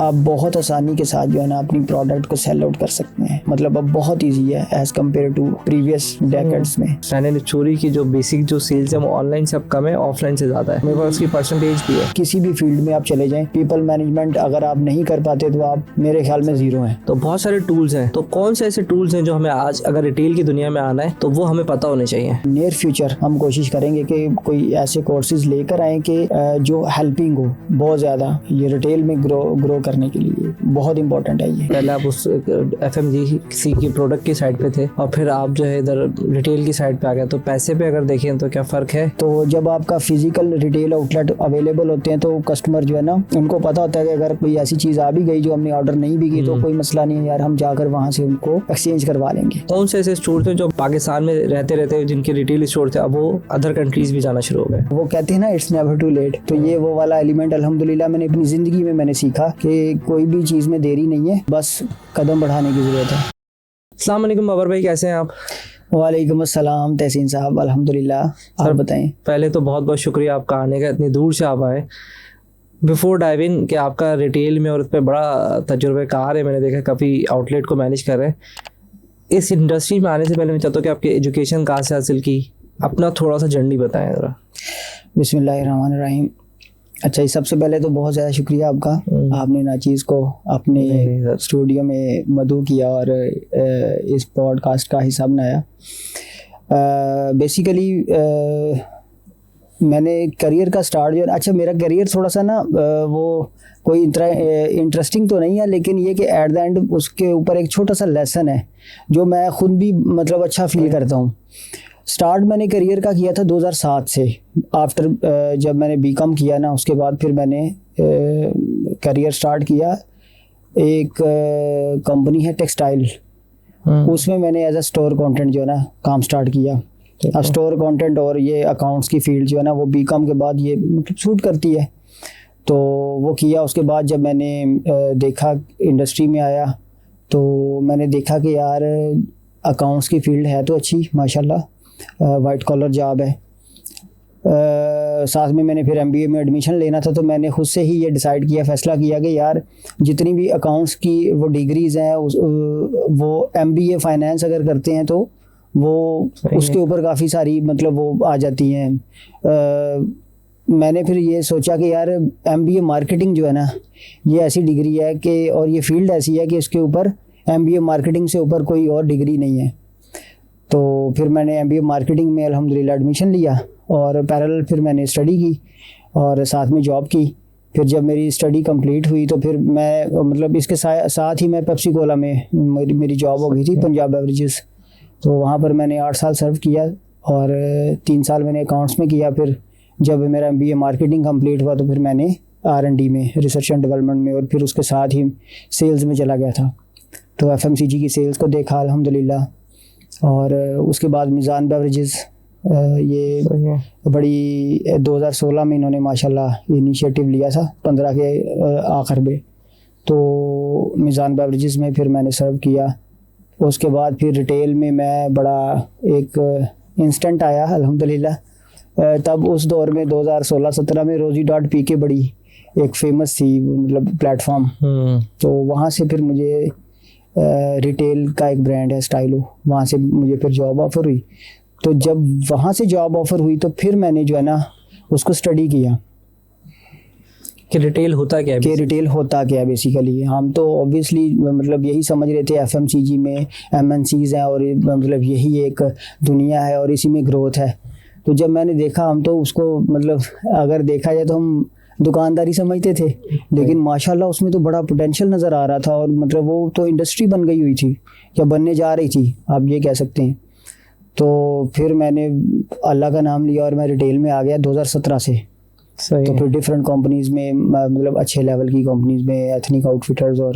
आप बहुत आसानी के साथ जो है ना अपनी प्रोडक्ट को सेल आउट कर सकते हैं। मतलब अब बहुत ईजी है as compare to previous decades में। मैंने चोरी की जो बेसिक जो सेल्स है वो ऑनलाइन से अब कम है, ऑफलाइन से ज़्यादा है। मेरे पास उसकी परसेंटेज भी है। किसी भी फील्ड में आप चले जाएं, पीपल मैनेजमेंट अगर आप नहीं कर पाते तो आप मेरे ख्याल में जीरो हैं। तो बहुत सारे टूल्स हैं, तो कौन से ऐसे टूल्स हैं जो हमें आज अगर रिटेल की दुनिया में आना है तो वो हमें पता होने चाहिए? नियर फ्यूचर हम कोशिश करेंगे कि कोई ऐसे कोर्सेज लेकर आए कि जो हेल्पिंग हो बहुत ज़्यादा ये रिटेल में ग्रो करने के लिए बहुत इंपॉर्टेंट है ये। पहले आप उस FMCG की प्रोडक्ट की साइड पे थे और फिर आप जो है इधर रिटेल की साइड पे आ गए, तो पैसे पे अगर देखें तो क्या फ़र्क है? तो जब आपका फिजिकल रिटेल आउटलेट अवेलेबल होते हैं तो कस्टमर जो है ना उनको पता होता है कि अगर कोई ऐसी चीज़ आ भी गई जो हमने ऑर्डर नहीं भी की तो कोई मसला नहीं है यार, हम जाकर वहाँ से उनको एक्सचेंज करवा लेंगे। कौन से ऐसे स्टोर थे जो पाकिस्तान में रहते रहते जिनके रिटेल स्टोर थे अब वो अदर कंट्रीज भी जाना शुरू हो गए? वो कहते हैं ना इट्स नेवर टू लेट, तो ये वो वाला एलिमेंट अल्हम्दुलिल्लाह मैंने अपनी ज़िंदगी में मैंने सीखा कि कोई भी चीज़ में देरी नहीं है, बस कदम बढ़ाने की ज़रूरत है। अस्सलाम वालेकुम बाबर भाई, कैसे हैं आप? वालेकुम अस्सलाम तहसीन साहब, अल्हम्दुलिल्लाह। और बताएं। पहले तो बहुत बहुत शुक्रिया आपका आने का, इतनी दूर से आप आए। बिफोर डाइव इन कि आपका रिटेल में और उस पर बड़ा तजुर्बेकार है, मैंने देखा काफ़ी आउटलेट को मैनेज कर रहे हैं। इस इंडस्ट्री में आने से पहले मैं चाहता हूँ कि आपकी एजुकेशन कहाँ से हासिल की, अपना थोड़ा सा जर्नी बताएं ज़रा। बिस्मिल्लाहिर्रहमानिर्रहीम। अच्छा, सबसे पहले तो बहुत ज़्यादा शुक्रिया आपका, आपने नाचीज़ को अपने स्टूडियो में मदऊ किया और इस पॉडकास्ट का हिस्सा बनाया। बेसिकली मैंने करियर का स्टार्ट जो है, अच्छा मेरा करियर थोड़ा सा ना वो कोई इंटरेस्टिंग तो नहीं है, लेकिन ये कि एट द एंड उसके ऊपर एक छोटा सा लेसन है जो मैं ख़ुद भी मतलब अच्छा फील करता हूँ। स्टार्ट मैंने करियर का किया था 2007 से। आफ्टर जब मैंने बीकॉम किया ना उसके बाद फिर मैंने करियर स्टार्ट किया। एक कंपनी है टेक्सटाइल, उसमें मैंने एज अ स्टोर कंटेंट जो है ना काम स्टार्ट किया। अब स्टोर कंटेंट और ये अकाउंट्स की फील्ड जो है ना वो बीकॉम के बाद ये मतलब सूट करती है, तो वो किया। उसके बाद जब मैंने देखा इंडस्ट्री में आया तो मैंने देखा कि यार अकाउंट्स की फील्ड है तो अच्छी माशाल्लाह, वाइट कॉलर जॉब है। साथ में मैंने फिर MBA में एडमिशन लेना था, तो मैंने खुद से ही ये डिसाइड किया, फ़ैसला किया कि यार जितनी भी अकाउंट्स की वो डिग्रीज़ हैं वो MBA फाइनेंस अगर करते हैं तो वो उसके ऊपर काफ़ी सारी मतलब वो आ जाती हैं। मैंने फिर ये सोचा कि यार MBA मार्केटिंग जो है ना ये ऐसी डिग्री है कि और ये फील्ड ऐसी है कि इसके ऊपर MBA मार्केटिंग से ऊपर कोई और डिग्री नहीं है। तो फिर मैंने MBA मार्केटिंग में अल्हम्दुलिल्लाह एडमिशन लिया और पैरेलल फिर मैंने स्टडी की और साथ में जॉब की। फिर जब मेरी स्टडी कंप्लीट हुई तो फिर मैं मतलब इसके साथ ही मैं पेप्सी कोला में मेरी जॉब हो गई थी, पंजाब बेवरेजेस। तो वहाँ पर मैंने 8 साल सर्व किया और 3 साल मैंने अकाउंट्स में किया। फिर जब मेरा MBA मार्केटिंग कंप्लीट हुआ तो फिर मैंने R&D में, रिसर्च एंड डेवलपमेंट में, और फिर उसके साथ ही सेल्स में चला गया था। तो FMCG की सेल्स को देखा अल्हम्दुलिल्लाह। और उसके बाद मीज़ान बेवरेजेस ये बड़ी 2016 में इन्होंने माशाल्लाह इनिशिएटिव लिया था 15 के आखिर में, तो मीज़ान बेवरेजेस में फिर मैंने सर्व किया। उसके बाद फिर रिटेल में मैं बड़ा एक इंस्टेंट आया अल्हम्दुलिल्लाह। तब उस दौर में 2016-17 में rozi.pk बड़ी एक फेमस थी मतलब प्लेटफॉर्म, तो वहाँ से फिर मुझे रिटेल का एक ब्रांड है स्टाइलो, वहाँ से मुझे फिर जॉब ऑफ़र हुई। तो जब वहाँ से जॉब ऑफ़र हुई तो फिर मैंने जो है ना उसको स्टडी किया कि रिटेल होता क्या है, कि रिटेल होता क्या है। बेसिकली हम तो ऑब्वियसली मतलब यही समझ रहे थे FMCG में MNCs हैं और मतलब यही एक दुनिया है और इसी में ग्रोथ है। तो जब मैंने देखा, हम तो उसको मतलब अगर देखा जाए तो हम दुकानदारी समझते थे, लेकिन माशाल्लाह उसमें तो बड़ा पोटेंशियल नज़र आ रहा था और मतलब वो तो इंडस्ट्री बन गई हुई थी या बनने जा रही थी, आप ये कह सकते हैं। तो फिर मैंने अल्लाह का नाम लिया और मैं रिटेल में आ गया 2017 से। तो फिर डिफरेंट कंपनीज़ में मतलब अच्छे लेवल की कंपनीज़ में, एथनिक आउटफिटर्स और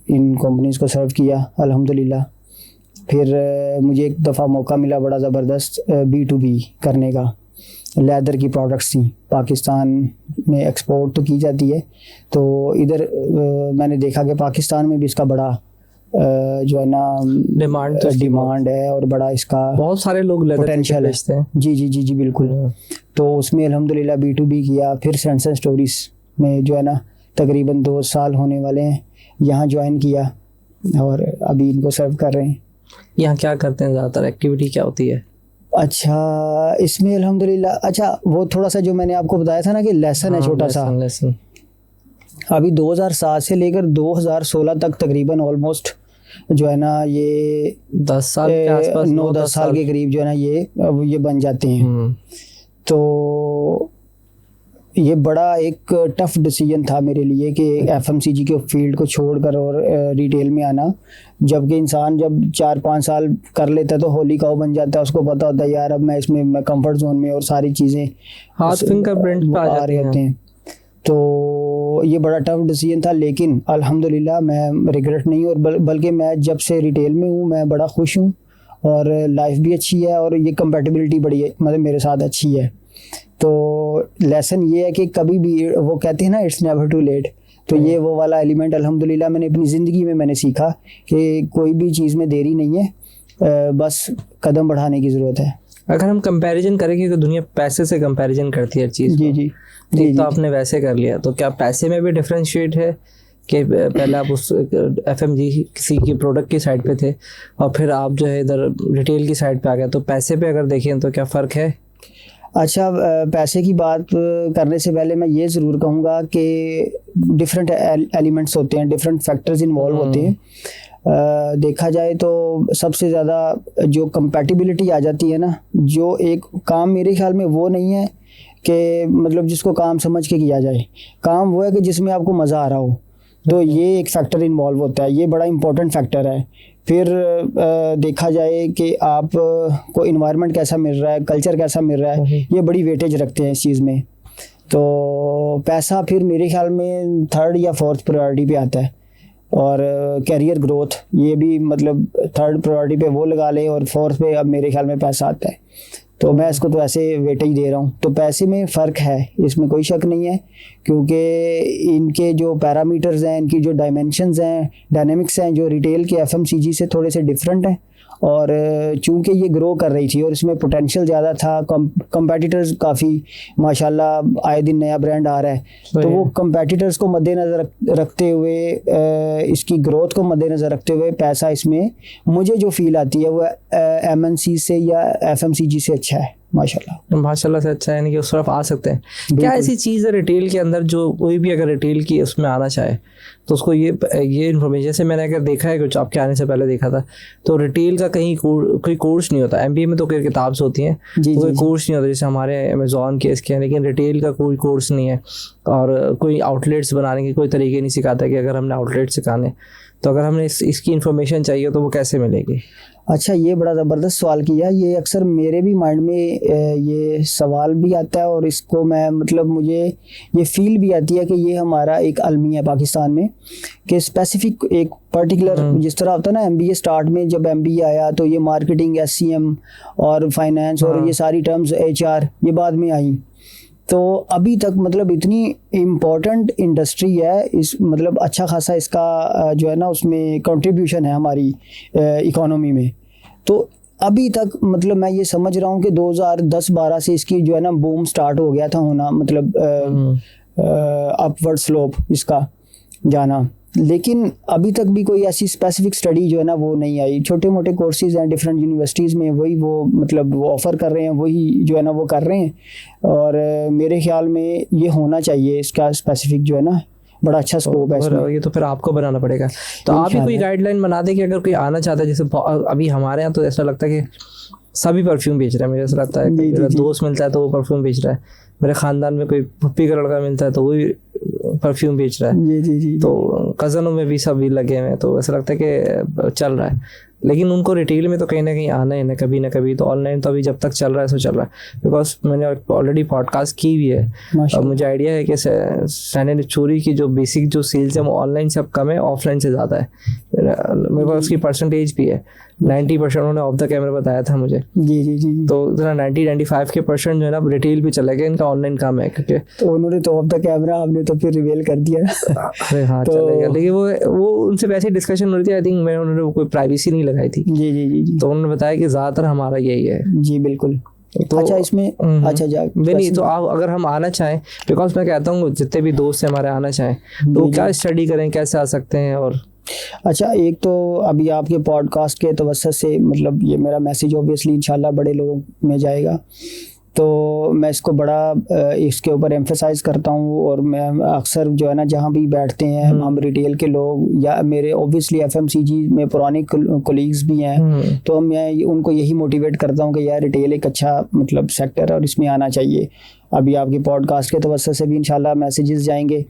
इन कंपनीज़ को सर्व किया अल्हम्दुलिल्लाह। फिर मुझे एक दफ़ा मौका मिला बड़ा ज़बरदस्त B2B करने का। लेदर की प्रोडक्ट्स थी, पाकिस्तान में एक्सपोर्ट तो की जाती है, तो इधर मैंने देखा कि पाकिस्तान में भी इसका बड़ा जो है ना डिमांड है और बड़ा इसका बहुत सारे लोग पोटेंशियल है। जी बिल्कुल। तो उसमें अल्हम्दुलिल्लाह B2B किया। फिर सेंस एंड स्टोरीज में जो है ना तकरीबन 2 साल होने वाले हैं यहाँ ज्वाइन किया और अभी इनको सर्व कर रहे हैं। यहाँ क्या करते हैं, ज़्यादातर एक्टिविटी क्या होती है? अच्छा, इसमें अल्हम्दुलिल्लाह, अच्छा वो थोड़ा सा जो मैंने आपको बताया था ना कि लेसन है छोटा सा, लेसन अभी 2007 से लेकर 2016 तक तकरीबन ऑलमोस्ट जो है ना ये 10 साल के आसपास, 9-10 साल के करीब जो है ना ये बन जाते हैं। तो ये बड़ा एक टफ डिसीजन था मेरे लिए कि एफएमसीजी के फील्ड को छोड़कर और रिटेल में आना, जबकि इंसान जब 4-5 साल कर लेता है तो होली काऊ बन जाता है, उसको पता होता है यार अब मैं इसमें मैं कंफर्ट जोन में और सारी चीज़ें हाथ फिंगरप्रिंट पे आ रहे होते हैं। तो ये बड़ा टफ डिसीजन था, लेकिन अल्हम्दुलिल्लाह मैं रिग्रेट नहीं और बल्कि मैं जब से रिटेल में हूँ मैं बड़ा खुश हूँ और लाइफ भी अच्छी है और ये कंपेटिबिलिटी बड़ी है, मतलब मेरे साथ अच्छी है। तो लेसन ये है कि कभी भी, वो कहते हैं ना इट्स नेवर टू लेट, तो ये वो वाला एलिमेंट अल्हम्दुलिल्लाह मैंने अपनी ज़िंदगी में मैंने सीखा कि कोई भी चीज़ में देरी नहीं है, बस कदम बढ़ाने की ज़रूरत है। अगर हम कंपैरिजन करें, क्योंकि दुनिया पैसे से कंपैरिजन करती है हर चीज़। जी। तो आपने वैसे कर लिया, तो क्या पैसे में भी डिफरेंशिएट है कि पहले आप उस एफएमजी किसी की प्रोडक्ट की साइड पे थे और फिर आप जो है इधर रिटेल की साइड पे आ गए, तो पैसे पे अगर देखें तो क्या फ़र्क है? अच्छा, पैसे की बात करने से पहले मैं ये ज़रूर कहूँगा कि डिफरेंट एलिमेंट्स होते हैं, डिफरेंट फैक्टर्स इन्वॉल्व होते हैं। देखा जाए तो सबसे ज़्यादा जो कंपैटिबिलिटी आ जाती है ना, जो एक काम मेरे ख्याल में वो नहीं है कि मतलब जिसको काम समझ के किया जाए, काम वो है कि जिसमें आपको मज़ा आ रहा हो, तो ये एक फैक्टर इन्वॉल्व होता है, ये बड़ा इंपॉर्टेंट फैक्टर है। फिर देखा जाए कि आप को इन्वायरमेंट कैसा मिल रहा है, कल्चर कैसा मिल रहा है, ये बड़ी वेटेज रखते हैं इस चीज़ में। तो पैसा फिर मेरे ख्याल में 3rd या 4th प्रायोरिटी पे आता है, और कैरियर ग्रोथ ये भी मतलब 3rd प्रायोरिटी पे वो लगा ले, और 4th पे अब मेरे ख्याल में पैसा आता है। तो मैं इसको तो ऐसे वेटेज दे रहा हूँ। तो पैसे में फ़र्क है, इसमें कोई शक नहीं है, क्योंकि इनके जो पैरामीटर्स हैं, इनकी जो डायमेंशंस हैं, डायनेमिक्स हैं, जो रिटेल के एफएमसीजी से थोड़े से डिफरेंट हैं। और चूंकि ये ग्रो कर रही थी और इसमें पोटेंशियल ज़्यादा था, कंपेटिटर्स काफ़ी माशाल्लाह आए दिन नया ब्रांड आ रहा है, तो वो कंपेटिटर्स को मद्देनज़र रखते हुए, इसकी ग्रोथ को मद्देनज़र रखते हुए पैसा इसमें मुझे जो फील आती है वो एमएनसी से या एफएमसीजी से अच्छा है माशाल्लाह से अच्छा है, यानी कि उस तरफ आ सकते हैं। क्या ऐसी चीज़ है रिटेल के अंदर जो कोई भी अगर रिटेल की उसमें आना चाहे तो उसको ये इन्फॉर्मेशन, जैसे मैंने अगर देखा है कुछ आपके आने से पहले देखा था, तो रिटेल का कहीं कोई कोर्स नहीं होता। एमबीए में तो कोई किताब से होती हैं, कोई कोर्स नहीं होता जैसे हमारे अमेज़ॉन के इसके हैं, लेकिन रिटेल का कोई कोर्स नहीं है और कोई आउटलेट्स बनाने के कोई तरीके नहीं सिखाता कि अगर हमने आउटलेट सिखाने तो अगर हमने इसकी इन्फॉर्मेशन चाहिए तो वो कैसे मिलेगी? अच्छा, ये बड़ा ज़बरदस्त सवाल किया। ये अक्सर मेरे भी माइंड में ये सवाल भी आता है और इसको मैं मतलब मुझे ये फील भी आती है कि ये हमारा एक अलमी है पाकिस्तान में कि स्पेसिफिक एक पर्टिकुलर, जिस तरह होता है ना एमबीए स्टार्ट में जब एमबीए आया तो ये मार्केटिंग, एससीएम और फाइनेंस और ये सारी टर्म्स, एचआर, ये बाद में आई। तो अभी तक मतलब इतनी इम्पोर्टेंट इंडस्ट्री है, इस मतलब अच्छा खासा इसका जो है ना उसमें कंट्रीब्यूशन है हमारी इकोनॉमी में। तो अभी तक मतलब मैं ये समझ रहा हूँ कि 2010-12 से इसकी जो है ना बूम स्टार्ट हो गया था होना, मतलब अपवर्ड स्लोप इसका जाना, लेकिन अभी तक भी कोई ऐसी स्पेसिफिक स्टडी जो है ना वो नहीं आई। छोटे मोटे कोर्सेज हैं डिफरेंट यूनिवर्सिटीज़ में, वही वो मतलब वो ऑफ़र कर रहे हैं, वही जो है ना वो कर रहे हैं, और मेरे ख्याल में ये होना चाहिए, इसका स्पेसिफिक जो है ना बड़ा अच्छा स्कोप है इसमें। ये तो फिर आपको बनाना पड़ेगा, तो आप ही कोई गाइडलाइन बना दें कि अगर कोई आना चाहता है, जैसे अभी हमारे यहाँ तो ऐसा लगता है कि सभी परफ्यूम बेच रहे हैं, मुझे ऐसा लगता है। मेरा दोस्त मिलता है तो वो परफ्यूम बेच रहा है, मेरे ख़ानदान में कोई पप्पी का लड़का मिलता है तो वो भी परफ्यूम बेच रहा है। जी। तो कज़नों में भी सभी लगे हुए हैं, तो ऐसा लगता है कि चल रहा है, लेकिन उनको रिटेल में तो कहीं ना कहीं आना है ना कभी। तो ऑनलाइन तो अभी जब तक चल रहा है सो चल रहा है, बिकॉज मैंने ऑलरेडी पॉडकास्ट की भी है और मुझे आइडिया है कि सैनिटरी चोरी की जो बेसिक जो सेल्स है वो ऑनलाइन से अब कम है, ऑफलाइन से ज़्यादा है। मेरे पास उसकी परसेंटेज भी है, 90% उन्होंने ऑफ द कैमरा बताया था मुझे। जी। तो 90-95 के % जो है ना रिटेल भी चला गया, इनका ऑनलाइन काम है, क्योंकि तो उन्होंने तो ऑफ द कैमरा, आपने तो फिर रिवील कर दिया। अरे हाँ, तो चलेगा, लेकिन वो उनसे वैसे डिस्कशन हो रही थी, आई थिंक उन्होंने कोई प्राइवेसी नहीं लगाई थी। जी। तो उन्होंने बताया कि ज़्यादातर हमारा यही है। जी बिल्कुल। तो अच्छा इसमें अच्छा नहीं तो आप अगर हम आना चाहें, बिकॉज मैं कहता हूँ जितने भी दोस्त हैं हमारे आना चाहें तो क्या स्टडी करें, कैसे आ सकते हैं? और अच्छा, एक तो अभी आपके पॉडकास्ट के तवज्जुह से मतलब ये मेरा मैसेज ऑब्वियसली इंशाल्लाह बड़े लोगों में जाएगा, तो मैं इसको बड़ा इसके ऊपर एम्फेसाइज करता हूँ। और मैं अक्सर जो है ना जहाँ भी बैठते हैं हम रिटेल के लोग या मेरे ऑब्वियसली एफएमसीजी में पुराने कोलीग्स भी हैं, तो मैं उनको यही मोटिवेट करता हूँ कि यार रिटेल एक अच्छा मतलब सेक्टर है और इसमें आना चाहिए। अभी आपके पॉडकास्ट के तवज्जुह से भी इंशाल्लाह मैसेजेस जाएंगे।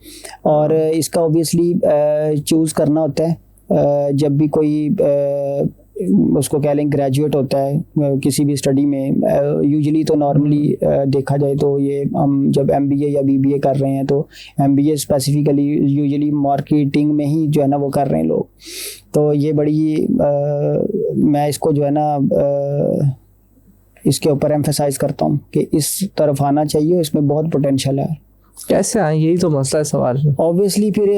और इसका ऑब्वियसली चूज़ करना होता है जब भी कोई उसको कह लें ग्रेजुएट होता है किसी भी स्टडी में। यूजुअली तो नॉर्मली देखा जाए तो ये हम जब एमबीए या बीबीए कर रहे हैं तो एमबीए स्पेसिफिकली यूजुअली मार्केटिंग में ही जो है ना वो कर रहे हैं लोग। तो ये बड़ी मैं इसको जो है ना इसके ऊपर एम्फेसाइज करता हूँ कि इस तरफ आना चाहिए, इसमें बहुत पोटेंशियल है। कैसे आए, यही तो मसला है सवाल। ऑब्वियसली फिर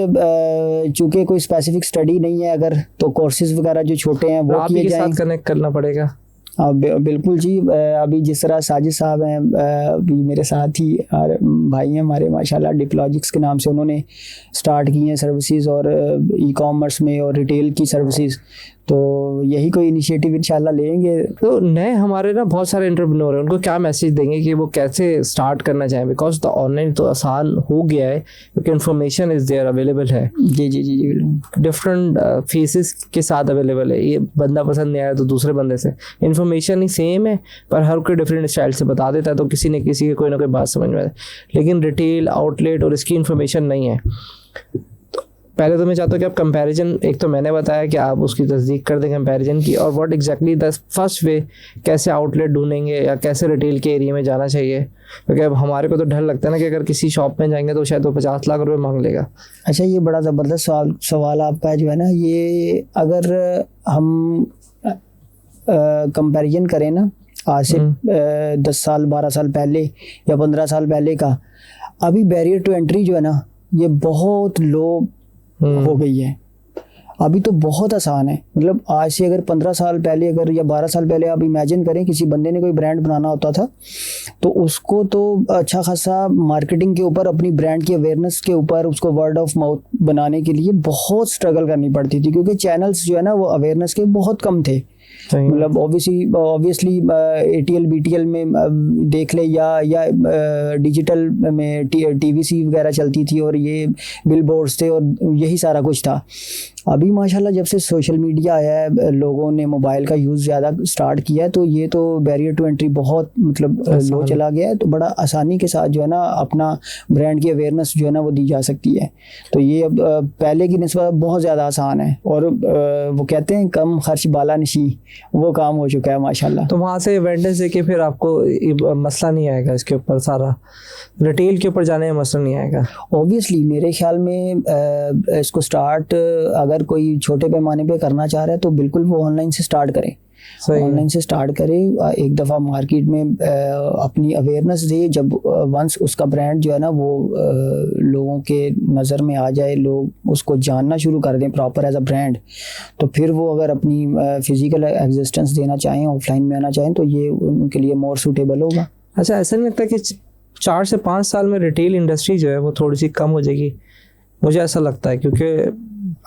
चूंकि कोई स्पेसिफिक स्टडी नहीं है अगर, तो कोर्सेज वगैरह जो छोटे हैं वो किए जाएं। साथ कनेक्ट करना पड़ेगा। बिल्कुल जी। अभी जिस तरह साजिद साहब हैं अभी मेरे साथ ही और भाई हैं हमारे माशाल्लाह, डिप्लॉजिक्स के नाम से उन्होंने स्टार्ट की हैं सर्विसेज और ई कॉमर्स में और रिटेल की सर्विसेज। तो यही कोई इनिशिएटिव इंशाल्लाह लेंगे। तो नए हमारे ना बहुत सारे एंटरप्रेन्योर हैं, उनको क्या मैसेज देंगे कि वो कैसे स्टार्ट करना चाहें? बिकॉज द ऑनलाइन तो आसान हो गया है क्योंकि इन्फॉर्मेशन इज़ देयर अवेलेबल है। जी जी जी जी डिफरेंट फेसेस के साथ अवेलेबल है। ये बंदा पसंद नहीं आया तो दूसरे बंदे से इन्फॉर्मेशन ही सेम है पर हर कोई डिफरेंट स्टाइल से बता देता है, तो किसी ने किसी की कोई ना कोई बात समझ में आए। लेकिन रिटेल आउटलेट और इसकी इन्फॉर्मेशन नहीं है। पहले तो मैं चाहता हूँ कि आप कंपैरिजन, एक तो मैंने बताया कि आप उसकी तस्दीक कर दें कंपैरिजन की, और what exactly the first way कैसे आउटलेट ढूंढेंगे या कैसे रिटेल के एरिया में जाना चाहिए। क्योंकि अब हमारे को तो डर लगता है ना कि अगर किसी शॉप में जाएंगे तो शायद वो 50 लाख रुपए मांग लेगा। अच्छा, ये बड़ा ज़बरदस्त सवाल आपका जो है ना, ये अगर हम कंपैरिजन करें ना आज से 10 साल 12 साल पहले या 15 साल पहले का, अभी बैरियर टू एंट्री जो है ना ये बहुत लो हो गई है। अभी तो बहुत आसान है। मतलब आज से अगर 15 साल पहले अगर या 12 साल पहले आप इमेजिन करें किसी बंदे ने कोई ब्रांड बनाना होता था तो उसको तो अच्छा खासा मार्केटिंग के ऊपर, अपनी ब्रांड की अवेयरनेस के ऊपर, उसको वर्ड ऑफ माउथ बनाने के लिए बहुत स्ट्रगल करनी पड़ती थी क्योंकि चैनल्स जो है ना वो अवेयरनेस के बहुत कम थे। मतलब ऑब्वियसली एटीएल बीटीएल में देख ले या डिजिटल में टीवीसी वगैरह चलती थी और ये बिलबोर्ड्स थे और यही सारा कुछ था। अभी माशाल्लाह जब से सोशल मीडिया आया है, लोगों ने मोबाइल का यूज़ ज़्यादा स्टार्ट किया है, तो ये तो बैरियर टू एंट्री बहुत मतलब लो चला गया है। तो बड़ा आसानी के साथ जो है ना अपना ब्रांड की अवेयरनेस जो है ना वो दी जा सकती है। तो ये अब पहले की निस्बत बहुत ज़्यादा आसान है और वो कहते हैं कम खर्च बाला नशी, वो काम हो चुका है माशाल्लाह। तो वहाँ से वेंडर से कि फिर आपको मसला नहीं आएगा, इसके ऊपर सारा रिटेल के ऊपर जाने में मसला नहीं आएगा। ऑब्वियसली मेरे ख्याल में इसको स्टार्ट अगर कोई छोटे पैमाने पे करना चाह रहा है तो बिल्कुल वो ऑनलाइन से स्टार्ट करें। ऑनलाइन से स्टार्ट करें, एक दफ़ा मार्केट में अपनी अवेयरनेस दे। जब वंस उसका ब्रांड जो है ना वो लोगों के नज़र में आ जाए, लोग उसको जानना शुरू कर दें प्रॉपर एज अ ब्रांड, तो फिर वो अगर अपनी फिजिकल एग्जिस्टेंस देना चाहें, ऑफलाइन में आना चाहें, तो ये उनके लिए मोर सूटेबल होगा। अच्छा, ऐसा नहीं लगता कि 4 से 5 साल में रिटेल इंडस्ट्री जो है वो थोड़ी सी कम हो जाएगी? मुझे ऐसा लगता है क्योंकि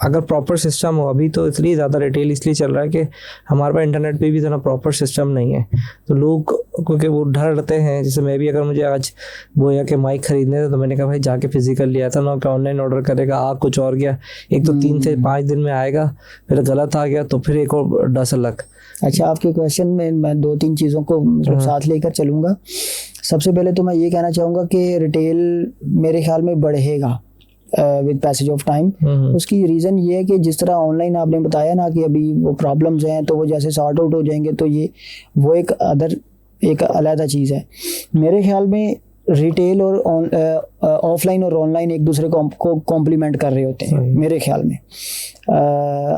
अगर प्रॉपर सिस्टम हो, अभी तो इसलिए ज़्यादा रिटेल इसलिए चल रहा है कि हमारे पास इंटरनेट पे भी इतना प्रॉपर सिस्टम नहीं है, तो लोग क्योंकि वो डरते हैं। जैसे मैं भी अगर मुझे आज बोया के माइक खरीदने थे तो मैंने कहा भाई जाके फिजिकल लिया था ना कि ऑनलाइन ऑर्डर करेगा, आ कुछ और गया, एक तो 3 से 5 दिन में आएगा, फिर गलत आ गया तो फिर एक और 10 अलग। अच्छा, आपके क्वेश्चन में मैं 2-3 चीज़ों को मतलब साथ लेकर चलूँगा। सबसे पहले तो मैं ये कहना चाहूँगा कि रिटेल मेरे ख्याल में बढ़ेगा विद पैसेज ऑफ टाइम। उसकी रीज़न ये है कि जिस तरह ऑनलाइन आपने बताया ना कि अभी वो प्रॉब्लम्स हैं तो वो जैसे सॉर्ट आउट हो जाएंगे, तो ये वो एक अलग चीज़ है। मेरे ख्याल में रिटेल और ऑफलाइन और ऑनलाइन एक दूसरे को कॉम्प्लीमेंट कर रहे होते हैं मेरे ख्याल में।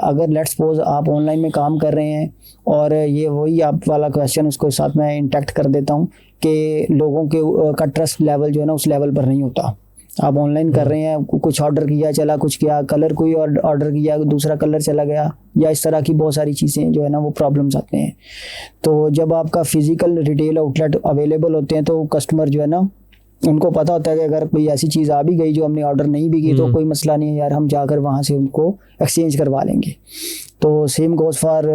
अगर लेट्स सपोज आप ऑनलाइन में काम कर रहे हैं और ये वही आप वाला क्वेश्चन उसको साथ में इंटैक्ट कर देता हूँ कि लोगों के का ट्रस्ट लेवल जो है ना उस लेवल पर नहीं होता। आप ऑनलाइन कर रहे हैं, कुछ ऑर्डर किया चला, कुछ किया, कलर कोई और ऑर्डर किया दूसरा कलर चला गया, या इस तरह की बहुत सारी चीज़ें जो है ना वो प्रॉब्लम्स आते हैं। तो जब आपका फिजिकल रिटेल आउटलेट अवेलेबल होते हैं तो कस्टमर जो है ना उनको पता होता है कि अगर कोई ऐसी चीज़ आ भी गई जो हमने ऑर्डर नहीं भी की तो कोई मसला नहीं है यार, हम जाकर वहाँ से उनको एक्सचेंज करवा लेंगे। तो सेम गोज़ फॉर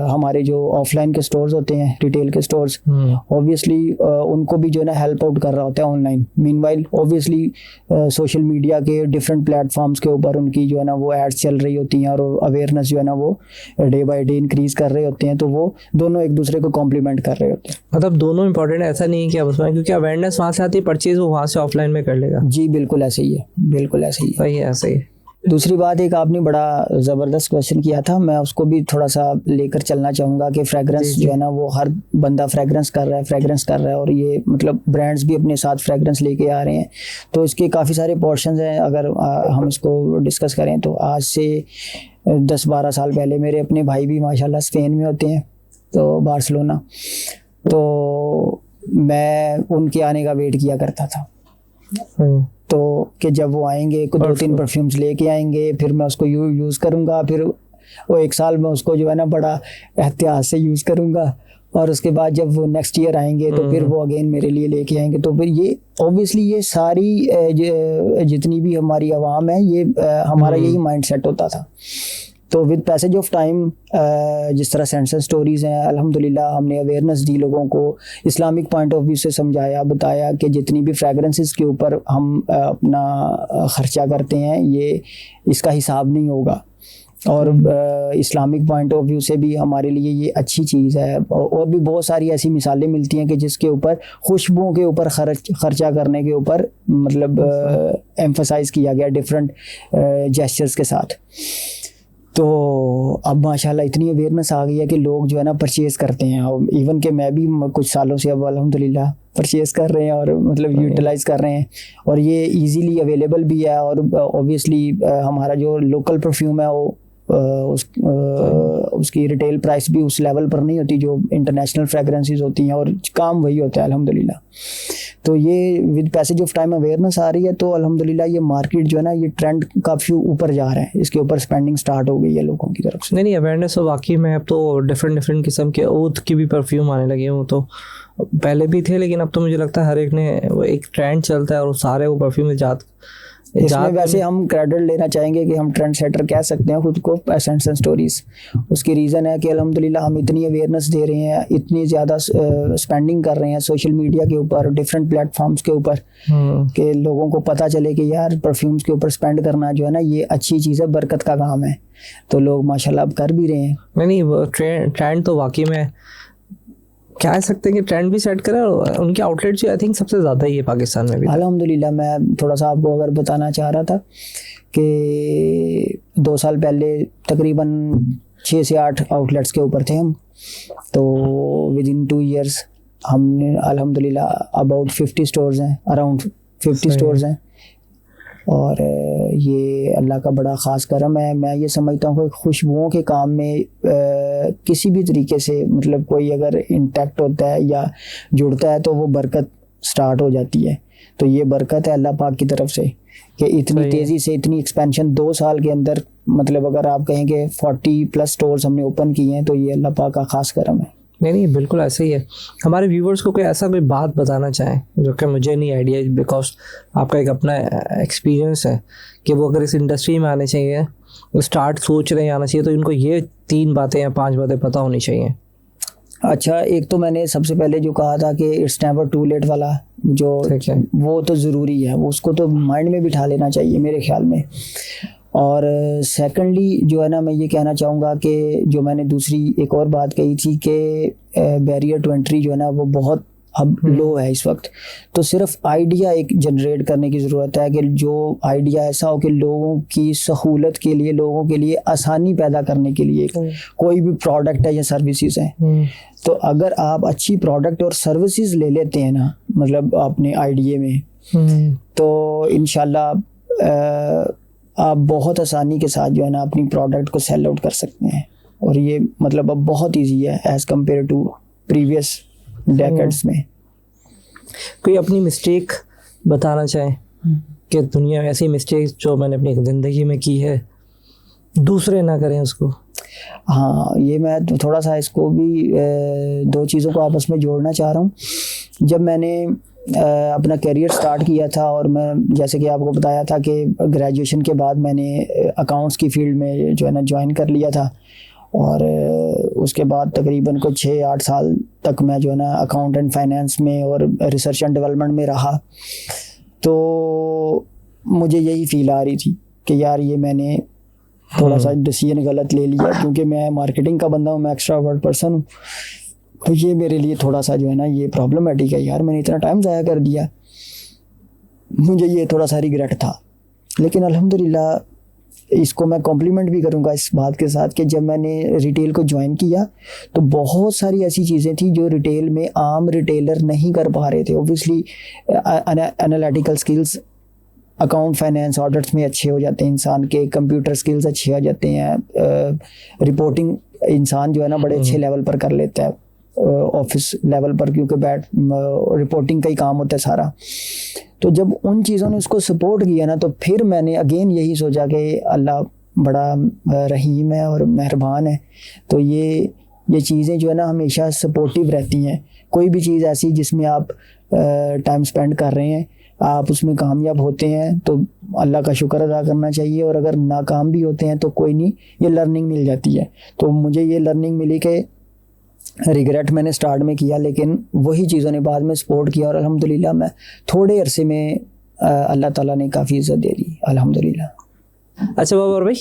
हमारे जो ऑफलाइन के स्टोर्स होते हैं, रिटेल के स्टोर्स, ऑब्वियसली उनको भी जो है ना हेल्प आउट कर रहा होता है online. Meanwhile obviously social media के डिफरेंट प्लेटफॉर्म्स के ऊपर उनकी जो है ना वो एड्स चल रही होती हैं और अवेयरनेस जो है ना वो डे बाय डे इंक्रीज़ कर रहे होते हैं, तो वो दोनों एक दूसरे को कॉम्प्लीमेंट कर रहे होते हैं। मतलब दोनों इंपॉर्टेंट है, ऐसा नहीं है कि आप उसमें, क्योंकि अवेयरनेस वहाँ से आती है, परचेज वो वहाँ से ऑफलाइन में कर लेगा। जी बिल्कुल ऐसे ही है, बिल्कुल ऐसे ही है। सही है, ऐसे ही। दूसरी बात, एक आपने बड़ा ज़बरदस्त क्वेश्चन किया था, मैं उसको भी थोड़ा सा लेकर चलना चाहूँगा कि फ्रेगरेंस जो है ना वो हर बंदा फ्रेगरेंस कर रहा है और ये मतलब ब्रांड्स भी अपने साथ फ्रेगरेंस लेके आ रहे हैं। तो इसके काफ़ी सारे पोर्शंस हैं। अगर हम इसको डिस्कस करें तो आज से 10-12 साल पहले मेरे अपने भाई भी माशाल्लाह स्पेन में होते हैं, तो बार्सिलोना, तो मैं उनके आने का वेट किया करता था। तो कि जब वो आएंगे 2-3 परफ्यूम्स लेके आएंगे, फिर मैं उसको यूज़ करूँगा, फिर वो 1 साल में उसको जो है ना बड़ा एहतियात से यूज़ करूँगा, और उसके बाद जब वो नेक्स्ट ईयर आएंगे तो फिर वो अगेन मेरे लिए लेके आएंगे। तो फिर ये ऑब्वियसली ये सारी जितनी भी हमारी आवाम है, ये हमारा यही माइंड सेट होता था। तो विद पैसेज ऑफ टाइम जिस तरह सेंस स्टोरीज़ हैं, अल्हम्दुलिल्लाह हमने अवेयरनेस दी लोगों को, इस्लामिक पॉइंट ऑफ व्यू से समझाया, बताया कि जितनी भी फ्रेगरेंसेस के ऊपर हम अपना ख़र्चा करते हैं ये इसका हिसाब नहीं होगा, और इस्लामिक पॉइंट ऑफ व्यू से भी हमारे लिए ये अच्छी चीज़ है। और भी बहुत सारी ऐसी मिसालें मिलती हैं कि जिसके ऊपर खुशबुओं के ऊपर खर्चा करने के ऊपर मतलब एम्फसाइज़ किया गया डिफरेंट जेस्चर्स के साथ। तो अब माशाल्लाह इतनी अवेयरनेस आ गई है कि लोग जो है ना परचेज़ करते हैं। और इवन कि मैं भी कुछ सालों से अब अल्हम्दुलिल्लाह परचेज़ कर रहे हैं और मतलब यूटिलाइज़ कर रहे हैं, और ये इजीली अवेलेबल भी है। और ऑब्वियसली हमारा जो लोकल परफ्यूम है वो उसकी रिटेल प्राइस भी उस लेवल पर नहीं होती जो इंटरनेशनल फ्रेगरेंसेस होती हैं, और काम वही होता है अल्हम्दुलिल्लाह। तो ये with passage of time awareness आ रही है, तो अल्हम्दुलिल्लाह ये मार्केट जो है ना ये ट्रेंड काफ़ी ऊपर जा रहा है, इसके ऊपर स्पेंडिंग स्टार्ट हो गई है लोगों की तरफ से। नहीं अवेयरनेस तो वाकई में अब तो डिफरेंट किस्म के ओथ की भी परफ्यूम आने लगे हैं। वो तो पहले भी थे, लेकिन अब तो मुझे लगता है हर एक ने एक ट्रेंड चलता है और सारे वो परफ्यूम इसमें वैसे हम क्रेडिट लेना चाहेंगे कि हम ट्रेंड सेटर कह सकते हैं खुद को, एसेंस एंड स्टोरीज। उसकी रीज़न है कि अल्हम्दुलिल्लाह हम इतनी अवेयरनेस दे रहे हैं, इतनी ज़्यादा स्पेंडिंग कर रहे हैं सोशल मीडिया के ऊपर, डिफरेंट प्लेटफॉर्म्स के ऊपर, कि लोगों को पता चले कि यार परफ्यूम्स के ऊपर स्पेंड करना जो है ना ये अच्छी चीज़ है, बरकत का काम है। तो लोग माशाल्लाह अब कर भी रहे हैं। नहीं ट्रेंड तो वाकई में कह सकते हैं कि ट्रेंड भी सेट करें, और उनके आउटलेट्स आई थिंक सबसे ज़्यादा ही है पाकिस्तान में भी। अल्हम्दुलिल्लाह मैं थोड़ा सा आपको अगर बताना चाह रहा था कि 2 साल पहले तकरीबन 6 से 8 आउटलेट्स के ऊपर थे हम, तो विद इन 2 ईयर्स हमने अल्हम्दुलिल्लाह अबाउट 50 स्टोर्स हैं, अराउंड 50 स्टोर्स हैं। और ये अल्लाह का बड़ा ख़ास करम है। मैं ये समझता हूँ कि खुशबुओं के काम में किसी भी तरीके से मतलब कोई अगर इंटैक्ट होता है या जुड़ता है तो वो बरकत स्टार्ट हो जाती है। तो ये बरकत है अल्लाह पाक की तरफ से कि इतनी तेज़ी से इतनी एक्सपेंशन 2 साल के अंदर, मतलब अगर आप कहें कि 40+ स्टोर्स हमने ओपन किए हैं, तो ये अल्लाह पाक का ख़ास करम है। नहीं बिल्कुल ऐसे ही है। हमारे व्यूवर्स को कोई ऐसा कोई बात बताना चाहें जो कि मुझे नहीं आइडिया, बिकॉज आपका एक अपना एक्सपीरियंस है कि वो अगर इस इंडस्ट्री में आने चाहिए, वो स्टार्ट सोच रहे हैं आना चाहिए, तो इनको ये 3 बातें या 5 बातें पता होनी चाहिए। अच्छा, एक तो मैंने सबसे पहले जो कहा था कि इट्स नेवर टू लेट वाला, जो वो तो ज़रूरी है, वो उसको तो माइंड में बिठा लेना चाहिए मेरे ख्याल में। और सेकंडली जो है ना मैं ये कहना चाहूँगा कि जो मैंने दूसरी एक और बात कही थी कि बैरियर टू एंट्री जो है ना वो बहुत अब लो है इस वक्त। तो सिर्फ आइडिया एक जनरेट करने की ज़रूरत है कि जो आइडिया ऐसा हो कि लोगों की सहूलत के लिए, लोगों के लिए आसानी पैदा करने के लिए कोई भी प्रोडक्ट है या सर्विसेज हैं, तो अगर आप अच्छी प्रोडक्ट और सर्विसेज ले लेते हैं ना मतलब अपने आइडिया में, तो इंशाल्लाह आप बहुत आसानी के साथ जो है ना अपनी प्रोडक्ट को सेल आउट कर सकते हैं। और ये मतलब अब बहुत इजी है as compare to previous decades में। कोई अपनी मिस्टेक बताना चाहें? कि दुनिया में ऐसी मिस्टेक्स जो मैंने अपनी ज़िंदगी में की है दूसरे ना करें उसको? हाँ, ये मैं तो थोड़ा सा इसको भी दो चीज़ों को आपस में जोड़ना चाह रहा हूँ। जब मैंने अपना करियर स्टार्ट किया था और मैं जैसे कि आपको बताया था कि ग्रेजुएशन के बाद मैंने अकाउंट्स की फील्ड में जो है ना ज्वाइन कर लिया था, और उसके बाद तकरीबन कुछ 6-8 साल तक मैं जो है ना अकाउंट एंड फाइनेंस में और रिसर्च एंड डेवलपमेंट में रहा। तो मुझे यही फील आ रही थी कि यार ये मैंने थोड़ा सा डिसीजन गलत ले लिया, क्योंकि मैं मार्केटिंग का बंदा हूँ, मैं एक्स्ट्रावर्ट पर्सन हूँ। तो ये मेरे लिए थोड़ा सा जो है ना ये प्रॉब्लमेटिक है यार, मैंने इतना टाइम ज़ाया कर दिया। मुझे ये थोड़ा सा रिग्रेट था, लेकिन अल्हम्दुलिल्लाह इसको मैं कॉम्प्लीमेंट भी करूँगा इस बात के साथ कि जब मैंने रिटेल को ज्वाइन किया तो बहुत सारी ऐसी चीज़ें थी जो रिटेल में आम रिटेलर नहीं कर पा रहे थे। Obviously analytical skills account finance audits में अच्छे हो जाते हैं इंसान के, कंप्यूटर स्किल्स अच्छे हो जाते हैं, रिपोर्टिंग इंसान जो है ना बड़े अच्छे लेवल पर कर लेता है ऑफिस लेवल पर, क्योंकि रिपोर्टिंग का ही काम होता है सारा। तो जब उन चीज़ों ने उसको सपोर्ट किया ना, तो फिर मैंने अगेन यही सोचा कि अल्लाह बड़ा रहीम है और मेहरबान है। तो ये चीज़ें जो है ना हमेशा सपोर्टिव रहती हैं। कोई भी चीज़ ऐसी जिसमें आप टाइम स्पेंड कर रहे हैं, आप उसमें कामयाब होते हैं तो अल्लाह का शुक्र अदा करना चाहिए, और अगर नाकाम भी होते हैं तो कोई नहीं, ये लर्निंग मिल जाती है। तो मुझे ये लर्निंग मिली कि रिग्रेट मैंने स्टार्ट में किया, लेकिन वही चीज़ों ने बाद में सपोर्ट किया, और अल्हम्दुलिल्लाह मैं थोड़े अरसे में अल्लाह ताला ने काफ़ी इज़्ज़त दे दी अल्हम्दुलिल्लाह। अच्छा बाबर भाई,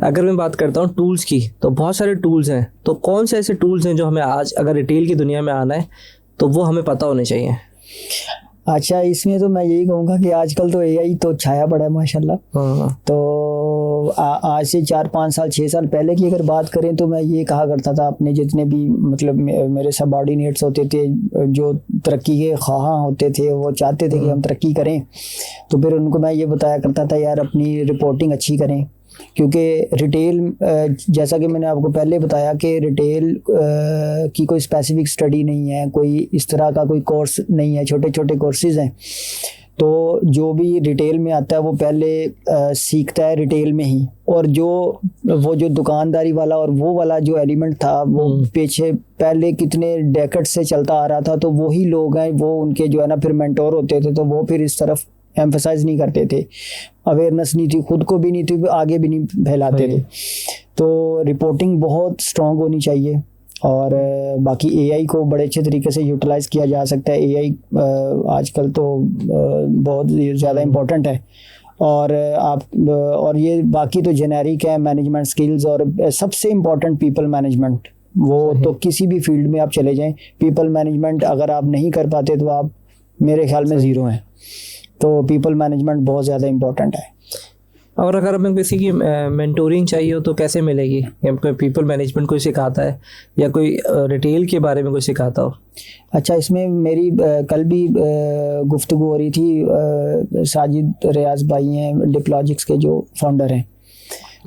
अगर मैं बात करता हूँ टूल्स की, तो बहुत सारे टूल्स हैं, तो कौन से ऐसे टूल्स हैं जो हमें आज अगर रिटेल की दुनिया में आना है तो वो हमें पता होने चाहिए? अच्छा, इसमें तो मैं यही कहूँगा कि आजकल तो एआई तो छाया पड़ा है माशाल्लाह। तो आज से 4-5 साल 6 साल पहले की अगर बात करें तो मैं ये कहा करता था अपने जितने भी मतलब मेरे सबऑर्डिनेट्स होते थे जो तरक्की के ख्वाहां होते थे, वो चाहते थे कि हम तरक्की करें, तो फिर उनको मैं ये बताया करता था यार अपनी रिपोर्टिंग अच्छी करें, क्योंकि रिटेल जैसा कि मैंने आपको पहले बताया कि रिटेल की कोई स्पेसिफिक स्टडी नहीं है, कोई इस तरह का कोई कोर्स नहीं है, छोटे छोटे कोर्सेज़ हैं। तो जो भी रिटेल में आता है वो पहले सीखता है रिटेल में ही, और वो जो दुकानदारी वाला और वो वाला जो एलिमेंट था वो पीछे पहले कितने डेकेड से चलता आ रहा था, तो वही लोग हैं, वो उनके जो है ना फिर मेंटोर होते थे, तो वो फिर इस तरफ एम्फसाइज नहीं करते थे, अवेयरनेस नहीं थी, खुद को भी नहीं थी, आगे भी नहीं फैलाते थे। तो रिपोर्टिंग बहुत स्ट्रॉन्ग होनी चाहिए, और बाकी एआई को बड़े अच्छे तरीके से यूटिलाइज़ किया जा सकता है। एआई आजकल तो बहुत ज़्यादा इम्पोर्टेंट है, और ये बाकी तो जेनेरिक है, मैनेजमेंट स्किल्स, और सबसे इम्पोर्टेंट पीपल मैनेजमेंट। वो तो किसी भी फील्ड में आप चले जाएं, पीपल मैनेजमेंट अगर आप नहीं कर पाते तो आप मेरे ख्याल में ज़ीरो हैं। तो पीपल मैनेजमेंट बहुत ज़्यादा इम्पोर्टेंट है। और अगर हमें किसी की मेंटोरिंग चाहिए हो तो कैसे मिलेगी? या कोई पीपल मैनेजमेंट कोई सिखाता है या कोई रिटेल के बारे में कोई सिखाता हो? अच्छा, इसमें मेरी कल भी गुफ्तगू हो रही थी, साजिद रियाज भाई हैं डिप्लॉजिक्स के जो फाउंडर हैं,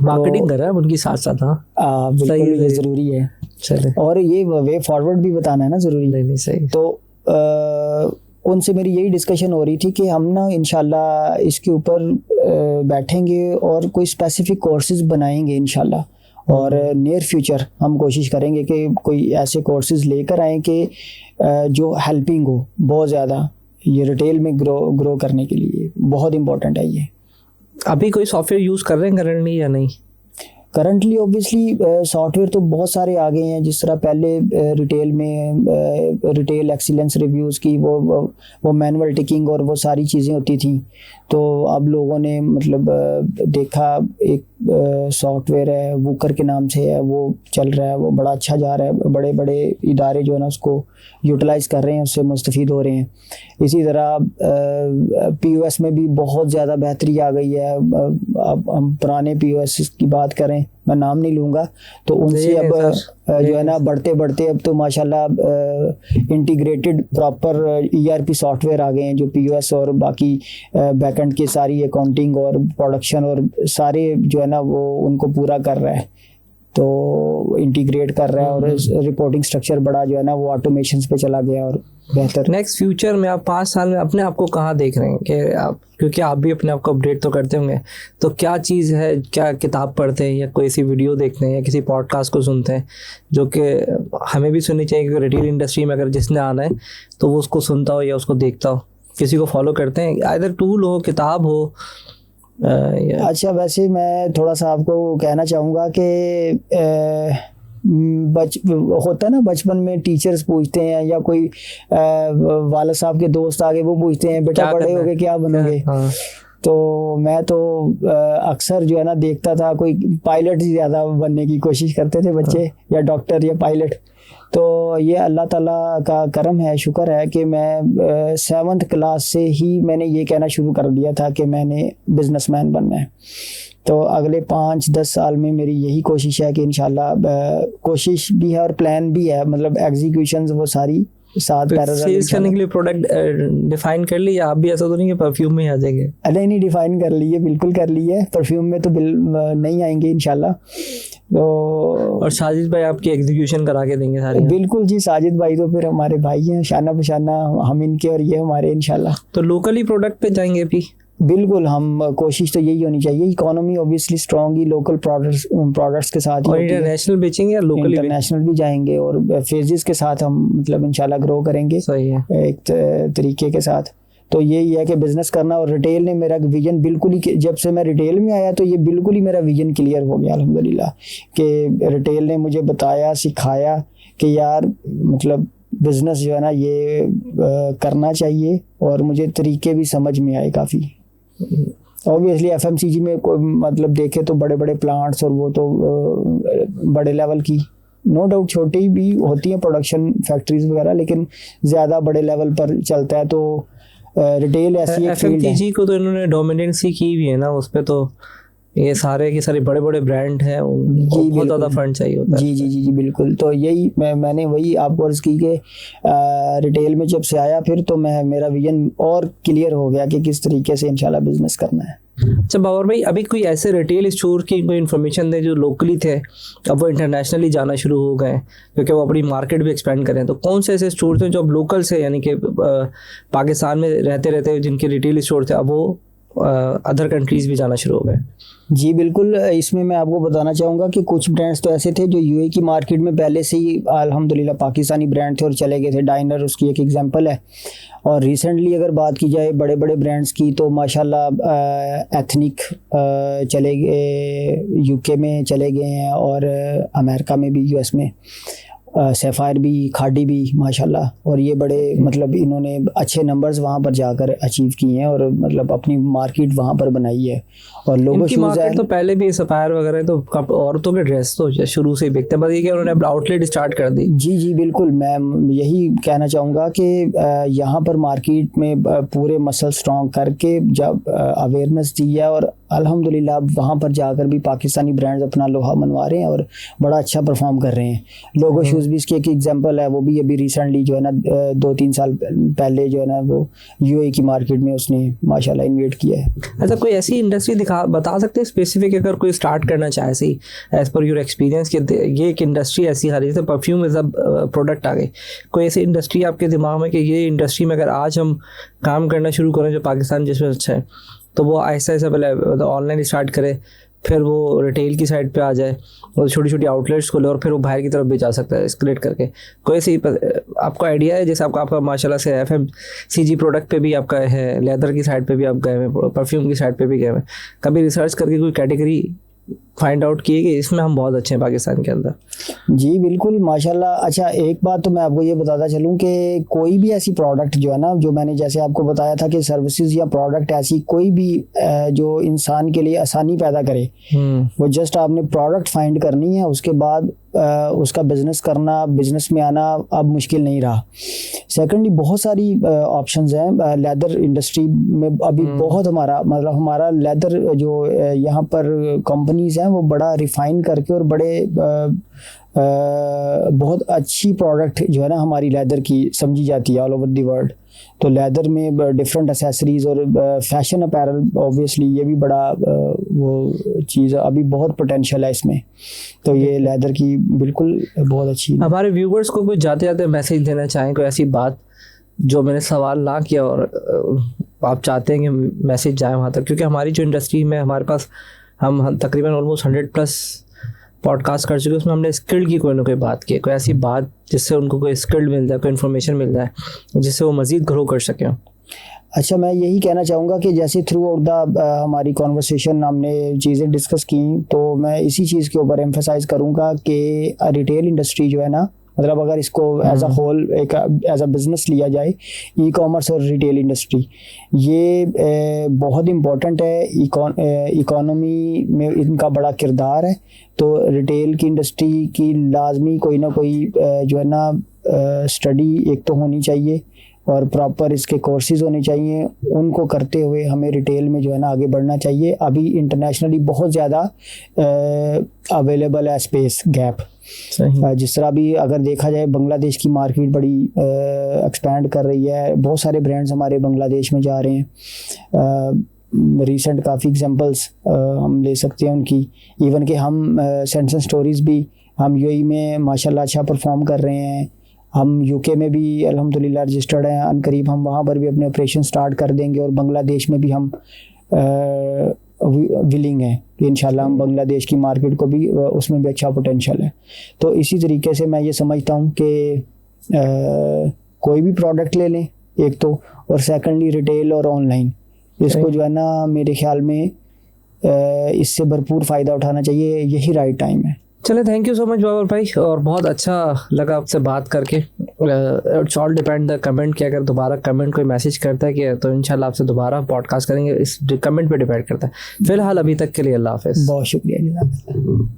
मार्केटिंग कर रहा है उनकी साथ साथ। हाँ, बिल्कुल ये ज़रूरी है। चले, और ये वे फॉरवर्ड भी बताना है ना ज़रूरी। नहीं सही। तो उनसे मेरी यही डिस्कशन हो रही थी कि हम ना इंशाल्लाह इसके ऊपर बैठेंगे और कोई स्पेसिफिक कोर्सेज बनाएंगे इंशाल्लाह, और नियर फ्यूचर हम कोशिश करेंगे कि कोई ऐसे कोर्सेज लेकर आएँ कि जो हेल्पिंग हो बहुत ज़्यादा, ये रिटेल में ग्रो करने के लिए बहुत इम्पोर्टेंट है ये। अभी कोई सॉफ्टवेयर यूज़ कर रहे हैं करंटली या नहीं? करंटली ऑब्वियसली सॉफ्टवेयर तो बहुत सारे आ गए हैं, जिस तरह पहले रिटेल में रिटेल एक्सीलेंस रिव्यूज़ की वो मैनुअल टिकिंग और वो सारी चीज़ें होती थी। तो अब लोगों ने मतलब देखा एक सॉफ्टवेयर है वूकर के नाम से है, वो चल रहा है, वो बड़ा अच्छा जा रहा है, बड़े बड़े इदारे जो है ना उसको यूटिलाइज़ कर रहे हैं, उससे मुस्तफ़ीद हो रहे हैं। इसी तरह पीओएस में भी बहुत ज़्यादा बेहतरी आ गई है। अब हम पुराने पीओएस की बात करें, मैं नाम नहीं लूँगा, तो उनसे अब जो है ना बढ़ते बढ़ते अब तो माशाल्लाह इंटीग्रेटेड प्रॉपर ईआरपी सॉफ्टवेयर आ गए हैं जो पीओएस और बाकी बैकएंड की सारी अकाउंटिंग और प्रोडक्शन और सारे जो है ना वो उनको पूरा कर रहा है, तो इंटीग्रेट कर रहा है, और रिपोर्टिंग स्ट्रक्चर बड़ा जो है ना वो ऑटोमेशन पे चला गया, और बेहतर। नेक्स्ट फ्यूचर में आप 5 साल में अपने आप को कहाँ देख रहे हैं कि आप, क्योंकि आप भी अपने आप को अपडेट तो करते होंगे, तो क्या चीज़ है, क्या किताब पढ़ते हैं या कोई सी वीडियो देखते हैं या किसी पॉडकास्ट को सुनते हैं जो कि हमें भी सुननी चाहिए, क्योंकि रिटेल इंडस्ट्री में अगर जिसने आना है तो वो उसको सुनता हो या उसको देखता हो, किसी को फॉलो करते हैं, आइदर टूल हो, किताब हो? अच्छा, वैसे मैं थोड़ा सा आपको कहना चाहूँगा कि होता है ना, बचपन में टीचर्स पूछते हैं या कोई वाला साहब के दोस्त आगे वो पूछते हैं बेटा बड़े होके क्या बनोगे। हाँ। तो मैं तो अक्सर जो है ना देखता था कोई पायलट ही ज़्यादा बनने की कोशिश करते थे बच्चे। हाँ। या डॉक्टर या पायलट। तो ये अल्लाह ताला का करम है, शुक्र है कि मैं 7th क्लास से ही मैंने ये कहना शुरू कर दिया था कि मैंने बिजनेसमैन बनना है। तो अगले 5-10 साल में मेरी यही कोशिश है कि इंशाल्लाह, कोशिश भी है और प्लान भी है, मतलब एग्जीक्यूशंस वो सारी साथ पैरेलल सेल्स करने के लिए प्रोडक्ट डिफाइन कर लिया आप भी? ऐसा तो नहीं कि परफ्यूम में आ जाएंगे? नहीं, डिफाइन कर लिए, बिल्कुल कर लिए। परफ्यूम में तो नहीं आएंगे इंशाल्लाह। तो और साजिद भाई आपकी एग्जीक्यूशन करा के देंगे सारे? बिल्कुल जी, साजिद भाई तो फिर हमारे भाई हैं, शाना बशाना हम इनके और ये हमारे इंशाल्लाह। तो लोकली प्रोडक्ट पे जाएंगे भी? बिल्कुल, हम कोशिश तो यही होनी चाहिए। इकोनॉमी ऑब्वियसली स्ट्रॉन्ग ही लोकल प्रोडक्ट्स के साथ। और इंटरनेशनल बेचेंगे या लोकली? इंटरनेशनल भी जाएंगे और फेजेस के साथ हम मतलब इंशाल्लाह ग्रो करेंगे। सही है। एक तरीके के साथ। तो यही है कि बिजनेस करना, और रिटेल ने मेरा विजन बिल्कुल ही, जब से मैं रिटेल में आया तो ये बिल्कुल ही मेरा विजन क्लियर हो गया अल्हम्दुलिल्लाह, कि रिटेल ने मुझे बताया, सिखाया कि यार मतलब बिजनेस जो है ना ये करना चाहिए, और मुझे तरीके भी समझ में आए काफ़ी। ऑब्वियसली एफएमसीजी में मतलब देखे तो बड़े बड़े प्लांट्स और वो तो बड़े लेवल की, नो डाउट छोटी भी होती हैं प्रोडक्शन फैक्ट्रीज वगैरह, लेकिन ज़्यादा बड़े लेवल पर चलता है। तो रिटेल ऐसी एफएमसीजी को तो इन्होंने डोमिनेंसी की भी है ना उस पर, तो ये सारे के सारे बड़े बड़े ब्रांड हैं, उनको बहुत ज़्यादा फंड चाहिए होता है। जी जी जी जी बिल्कुल। तो यही मैंने वही आपको अर्ज़ की कि रिटेल में जब से आया फिर तो मेरा विजन और क्लियर हो गया कि किस तरीके से इंशाल्लाह बिजनेस करना है। अच्छा बाबर भाई, अभी कोई ऐसे रिटेल स्टोर की कोई इन्फॉर्मेशन दें जो लोकली थे, अब वो इंटरनेशनली जाना शुरू हो गए क्योंकि वो अपनी मार्केट भी एक्सपेंड करें, तो कौन से ऐसे स्टोर थे जो अब लोकल से, यानी कि पाकिस्तान में रहते रहते जिनके रिटेल स्टोर थे, अब वो अदर कंट्रीज़ भी जाना शुरू हो गए? जी बिल्कुल, इसमें मैं आपको बताना चाहूँगा कि कुछ ब्रांड्स तो ऐसे थे जो यूएई की मार्केट में पहले से ही अल्हम्दुलिल्लाह पाकिस्तानी ब्रांड थे और चले गए थे। डाइनर उसकी एक एग्जांपल है। और रिसेंटली अगर बात की जाए बड़े बड़े ब्रांड्स की तो माशाल्लाह एथनिक चले गए, यूके में चले गए हैं, और अमेरिका में भी, यूएस में सैफायर भी, खाड़ी भी माशाल्लाह। और ये बड़े मतलब इन्होंने अच्छे नंबर्स वहाँ पर जाकर अचीव किए हैं और मतलब अपनी मार्केट वहाँ पर बनाई है। और लोगों की मार्केट तो पहले भी सैफायर वगैरह तो औरतों के ड्रेस तो शुरू से ही बिकते हैं, बस ये कि उन्होंने अपना आउटलेट स्टार्ट कर दी। जी जी बिल्कुल, मैं यही कहना चाहूँगा कि यहाँ पर मार्केट में पूरे मसल स्ट्रॉन्ग करके जब अवेयरनेस दी है, और अल्हम्दुलिल्लाह वहाँ पर जाकर भी पाकिस्तानी ब्रांड्स अपना लोहा मनवा रहे हैं और बड़ा अच्छा परफॉर्म कर रहे हैं। लोगो शूज़ भी इसकी एक एग्जांपल है, वो भी अभी रिसेंटली जो है ना 2-3 साल पहले जो है ना वो यूएई की मार्केट में उसने माशाल्लाह इन्वेट किया है। अच्छा, कोई ऐसी इंडस्ट्री बता सकते हैं स्पेसिफिक, अगर कोई स्टार्ट करना चाहे सी एज पर योर एक्सपीरियंस कि ये एक इंडस्ट्री ऐसी आ रही है, जैसे परफ्यूम इज अ प्रोडक्ट आ गई, कोई ऐसी इंडस्ट्री आपके दिमाग में कि ये इंडस्ट्री में अगर आज हम काम करना शुरू करें जो पाकिस्तान जिसमें अच्छा है, तो वो ऐसा ऐसा पहले ऑनलाइन स्टार्ट करे, फिर वो रिटेल की साइड पे आ जाए और छोटी छोटी आउटलेट्स खोले और फिर वो बाहर की तरफ भी जा सकता है एस्केलेट करके? कोई ऐसी आपको आइडिया है? जैसे आपका माशाल्लाह से एफएमसीजी प्रोडक्ट पे भी आपका है, लेदर की साइड पे भी आप गए हैं, परफ्यूम की साइड पे भी गए हैं, कभी रिसर्च करके कोई कैटेगरी फाइंड आउट किए कि इसमें हम बहुत अच्छे हैं पाकिस्तान के अंदर? जी बिल्कुल माशाल्लाह। अच्छा, एक बात तो मैं आपको ये बताता चलूँ कि कोई भी ऐसी प्रोडक्ट जो है ना, जो मैंने जैसे आपको बताया था कि सर्विसेज या प्रोडक्ट ऐसी कोई भी जो इंसान के लिए आसानी पैदा करे, वो जस्ट आपने प्रोडक्ट फाइंड करनी है, उसके बाद उसका बिज़नेस करना, बिज़नेस में आना अब मुश्किल नहीं रहा। सेकेंडली बहुत सारी ऑप्शंस हैं लेदर इंडस्ट्री में अभी बहुत, हमारा लेदर जो यहाँ पर कंपनीज हैं वो बड़ा रिफाइन करके और बड़े बहुत अच्छी प्रोडक्ट जो है ना हमारी लेदर की समझी जाती है ऑल ओवर द वर्ल्ड। तो लेदर में डिफरेंट एसेसरीज और फैशन अपैरल ऑब्वियसली ये भी बड़ा वो चीज़, अभी बहुत पोटेंशियल है इसमें। तो ये लेदर की बिल्कुल बहुत अच्छी। हमारे व्यूवर्स को कुछ जाते जाते मैसेज देना चाहें, कोई ऐसी बात जो मैंने सवाल ना किया और आप चाहते हैं कि मैसेज जाए वहाँ तक, क्योंकि हमारी जो इंडस्ट्री में हमारे पास हम तकरीबन ऑलमोस्ट 100+ पॉडकास्ट कर चुके, उसमें हमने स्किल्ड की कोई ना कोई बात की, कोई ऐसी बात जिससे उनको कोई स्किल्ड मिल जाए, कोई इन्फॉर्मेशन मिल जाए जिससे वो मज़ीद ग्रो कर सकें। अच्छा, मैं यही कहना चाहूँगा कि जैसे थ्रू आउट द हमारी कॉन्वर्सेशन हमने चीज़ें डिस्कस की, तो मैं इसी चीज़ के ऊपर एम्फसाइज़ करूँगा कि रिटेल इंडस्ट्री जो है ना, मतलब अगर इसको एज अ होल एक एज अ बिज़नेस लिया जाए, ई कॉमर्स और रिटेल इंडस्ट्री ये बहुत इम्पोर्टेंट है। इकोनॉमी में इनका बड़ा किरदार है। तो रिटेल की इंडस्ट्री की लाजमी कोई ना कोई जो है ना स्टडी एक तो होनी चाहिए और प्रॉपर इसके कोर्सेज होने चाहिए। उनको करते हुए हमें रिटेल में जो है ना आगे बढ़ना चाहिए। अभी इंटरनेशनली बहुत ज़्यादा अवेलेबल है स्पेस गैप। जिस तरह भी अगर देखा जाए, बांग्लादेश की मार्केट बड़ी एक्सपैंड कर रही है। बहुत सारे ब्रांड्स हमारे बांग्लादेश में जा रहे हैं। रीसेंट काफ़ी एग्जांपल्स हम ले सकते हैं उनकी। इवन कि हम सेंस स्टोरीज़ भी हम यूएई में माशाल्लाह अच्छा परफॉर्म कर रहे हैं। हम यूके में भी अल्हम्दुलिल्लाह रजिस्टर्ड हैं। अनकरीब हम वहाँ पर भी अपने ऑपरेशन स्टार्ट कर देंगे और बांग्लादेश में भी हम विलिंग है कि इंशाल्लाह हम बांग्लादेश की मार्केट को भी उसमें भी अच्छा पोटेंशियल है। तो इसी तरीके से मैं ये समझता हूँ कि कोई भी प्रोडक्ट ले लें एक तो, और सेकंडली रिटेल और ऑनलाइन, इसको जो है ना मेरे ख्याल में इससे भरपूर फ़ायदा उठाना चाहिए। यही राइट टाइम है। चले, thank you so much Babar भाई, और बहुत अच्छा लगा आपसे बात करके। It's all depend the comment, कि अगर दोबारा कमेंट कोई मैसेज करता है कि तो इंशाल्लाह आपसे दोबारा पॉडकास्ट करेंगे, इस कमेंट पे डिपेंड करता है। फिलहाल अभी तक के लिए अल्लाह हाफ़िज़। बहुत शुक्रिया।